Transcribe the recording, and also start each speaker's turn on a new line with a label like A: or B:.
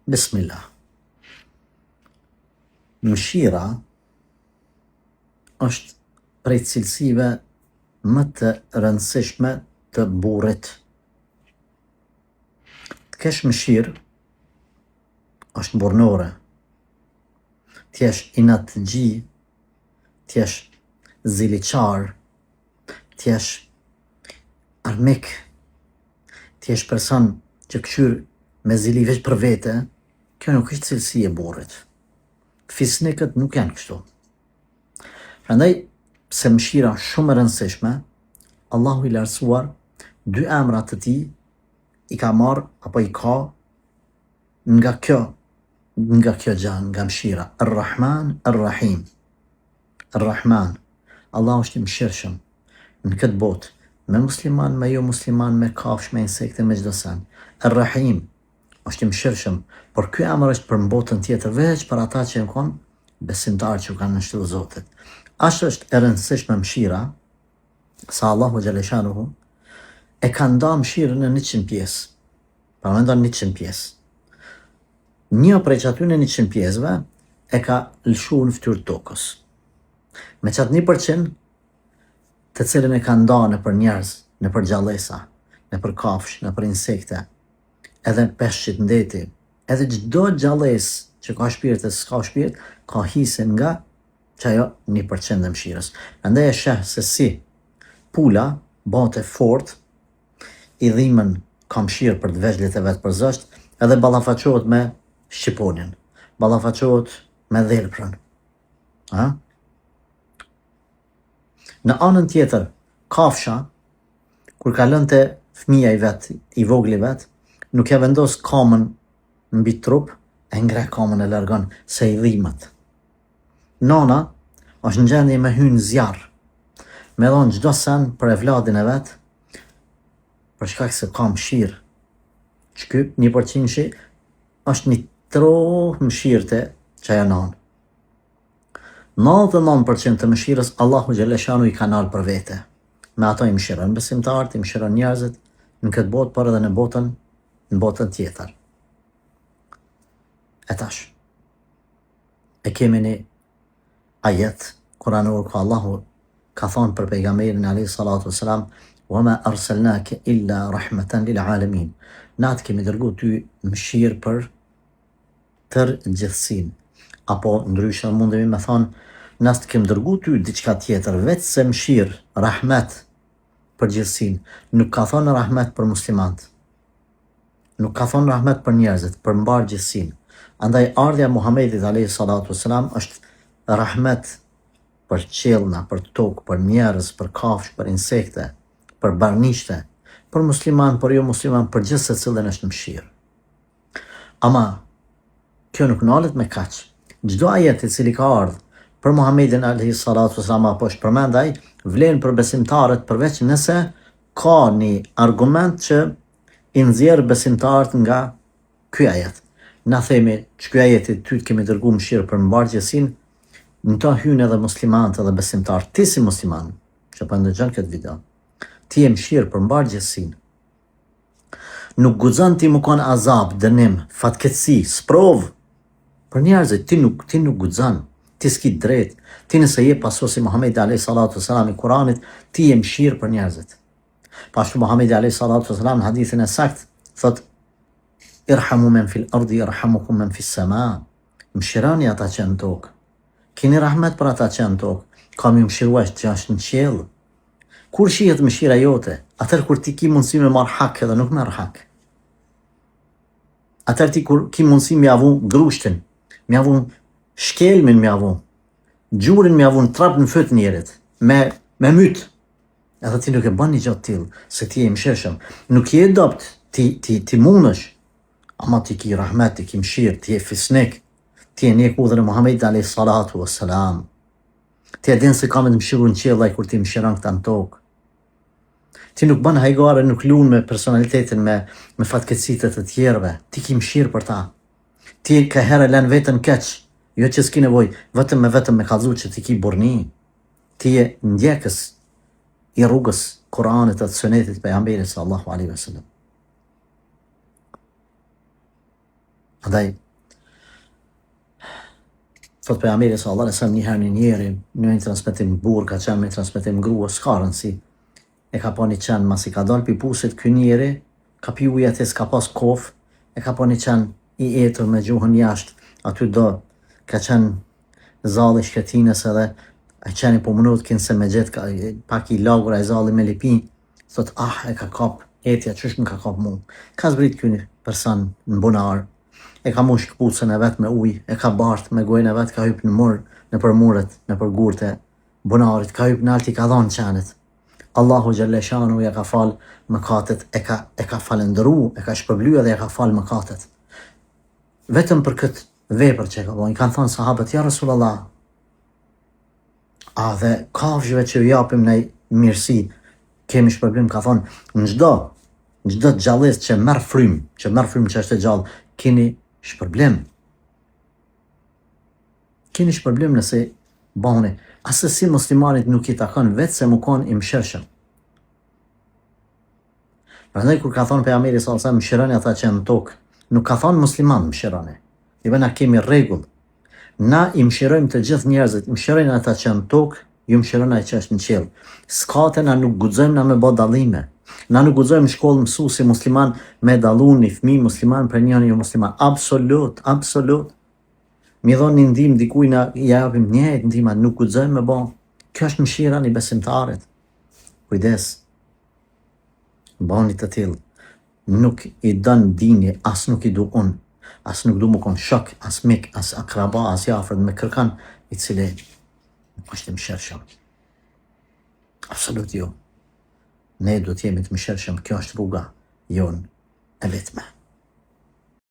A: Bismillah. Mëshira është prej cilësive më të rëndësishme të burrit. Të kesh mëshirë është burnore. T'jesh inatëgji, t'jesh ziliqar, t'jesh armik, t'jesh person që këshyr me zili veç për vete, kjo nuk është cilësi e burrit. Fisnikët nuk janë kështu. Prandaj, pse mëshira është shumë e rëndësishme, Allahu i lartësuar dy emra të tij i ka marrë apo i ka nga kjo gjë, nga mëshira. Ar-Rahman, Ar-Rahim. Ar-Rahman, Allah është i mëshirshëm në këtë botë, me musliman, me jo musliman, me kafsh, me insekte, me çdo sen. Ar-Rahim është i mëshirshëm, por ky emër është për botën tjetër, veç për ata që janë besimtarë që kanë nështru Zotit. Ashtë është e rëndësishme mëshira, sa Allahu Gjaleshanuhu e ka nda mëshirën në 100 pjesë. Pra me ndonë 100 pjesë. Një prej që aty në 100 pjesëve e ka lëshu në fytyrë tokës. Me qatë 1% të cilën e ka nda në për njerëz, në për gjallësa, në për kafsh, në për insekte, edhe peshqit ndeti, edhe çdo gjallës që ka shpirt e s'ka shpirt, ka hisën nga që ajo 1% e mëshirës. Andaj e sheh se si pula bate fort, i dhimën ka mëshirë për të veçlit e vetë për zësht, edhe ballafaqohet me shqiponin, ballafaqohet me dhelprën. Në anën tjetër, kafsha, kur ka lënte fëmija i vetë, i vogli vetë, nuk ja vendos kamën mbi trup, e ngre kamën e largon se i dhimët. Nana është në gjendje me hynë zjarë, me dhonë gjdo sen për evladin e vetë, për shkak se ka mëshirë. Që ky 1% është një tro mëshirëte që ajo nanë. 99% të mëshirës Allahu Gjaleshanu i kanal për vete. Me ato i mëshiron besimtarët, i mëshiron njerëzit në këtë botë, por edhe në botën tjetër. E tash, e kemi një ajet kuranor ku Allahu ka thonë për pejgamberin alayhi salatu wassalam: "Wa ma arsalnaka illa rahmatan lil alamin." Na të kemi dërguar ty mëshirë për tërë gjithësinë. Apo ndryshe mundemi me thonë, na të kemi dërguar ty diçka tjetër, veç se mëshirë, rahmet për gjithësinë. Nuk ka thonë rahmet për muslimanët. Nuk ka thonë rahmet për njerëzit, për mbar gjithësinë. Andaj ardhja Muhamedit alayhi salatu wassalam është rahmet për qelna, për tokë, për njerëz, për kafsh, për insekte, për barnishte, për musliman, për jo musliman, për gjithë secilin është mëshirë. Ama kjo nuk nalet me kaq. Çdo ajet i cili ka ardhur për Muhamedit alayhi salatu wassalam apo është përmendaj, vlen për besimtarët përveç nëse ka një argument që i nxjerr besimtarët nga ky ajet. Na themi që ky ajet ty të kemi dërguar mëshirë për mbargjësinë, në ta hynë edhe muslimanët edhe besimtarët. Ti si musliman, që po ndëgjon këtë video, ti je mëshirë për mbargjësinë. Nuk guxon ti më kon azab, dënim, fatkeqësi, sprov për njerëzit, ti nuk guxon. Ti s'ki drejt. Ti nëse je pasuesi Muhamedit alayhi salatu wassalam i Kuranit, ti je mëshirë për njerëzit. Pashtu Muhamedi alayhi salatu wassalam në hadithin e saktë thot: "Irhamu men fil ardi yarhamukum men fis sama." Mëshironi ata që në tokë. Keni rahmet për ata që në tokë. Ka më mëshiruar që është në qiell. Kur shihet mëshira jote? Atëherë kur ti ki mundësi me marr hak edhe nuk merr hak. Atëherë ti kur ki mundësi me avu grushtin, me avu shkelmin, me avu gjurin, me avu në trap në fët njerit, me myt. Edhe ti nuk e bën një gjatë tillë, se ti je mëshirshëm. Nuk je dopt, ti mundesh, ama ti ki rahmet, ti ki mëshirë, ti je fisnik, ti je një udhën e Muhamedit alayhi salatu wassalam. Ti e din se ka me të mëshiru në qiell kur ti mëshiron këta në tokë. Ti nuk bën hajgare, nuk lun me personalitetin, me fatkeqësitë të tjerëve. Ti ki mëshirë për ta. Ti ka herë lën veten keq, jo që s'ki nevojë, vetëm me kallëzu që ti ki burni. Ti je ndjekës i rrugës Kuranit dhe Sunetit pejgamberit sallallahu alaihi wasallam. Andaj, thot pejgamberi sallallahu alaihi wasallam, një herë një njeri në një transmetim burr ka qenë me transmetim grua, s'ka rëndësi. E ka pa një qenë mas i ka dalë pi pusit, ky njeri ka pi ujë atë, s'ka pas kof, e ka pa një qenë i etur me gjuhën jashtë, aty do ka qenë zalli shkretinës edhe e qeni po mënut kinë se me gjithë pak i lagur e zalli me lipi, thot e ka kap etja, qysh më ka kap mu. Ka zbrit ky një person në bunar, e ka mush këpucën e vetë me ujë, e ka bartë me gojnë e vetë, ka hyp në murë, në për muret, në për gurte bunarit, ka hyp në alti, ka dhanë qenit. Allahu Gjelleshanu ja ka falë mëkatet, e ka falendëru, e ka shpërblu edhe ja ka falë mëkatet. Vetëm për këtë vepër që ka bojnë, kanë thonë sahabët, ja Rasulallah, dhe kafshëve që ju japim në mirësi, kemi shpërblim, ka thonë, në gjdo gjallis që merë frym që është e gjallë, keni shpërblim. Keni shpërblim nëse bani. Asë si muslimanit nuk i takon vetë se mu konë i mshirshëm. Prandaj kur ka thonë pejgamberi sallallahu alaihi wasallam, mshironi ata që në tokë, nuk ka thonë musliman mshironi. Dhe na kemi rregull. Na i mshirojmë të gjithë njerëzit, mshirojnë ata që në tokë, ju mshironi ai që është në qiell. S'ka na nuk guxojmë na me bë dallime. Na nuk guxojmë shkollë mësuesi musliman me dallu një fëmijë musliman për një jo musliman. Absolut. Mi dhoni një ndim dikuj na japim njëjtë ndima, nuk guxojmë me bë. Kjo është mshira një besimtarit. Kujdes. Bani të tillë. Nuk i dën dini, as nuk i du unë, as nuk du më konë shok, as mik, as akraba, as jafrët me kërkan, i cili nuk është i mshirshëm. Absolut jo. Ne do t'jemi të mshirshëm, kjo është rruga jonë e vetme.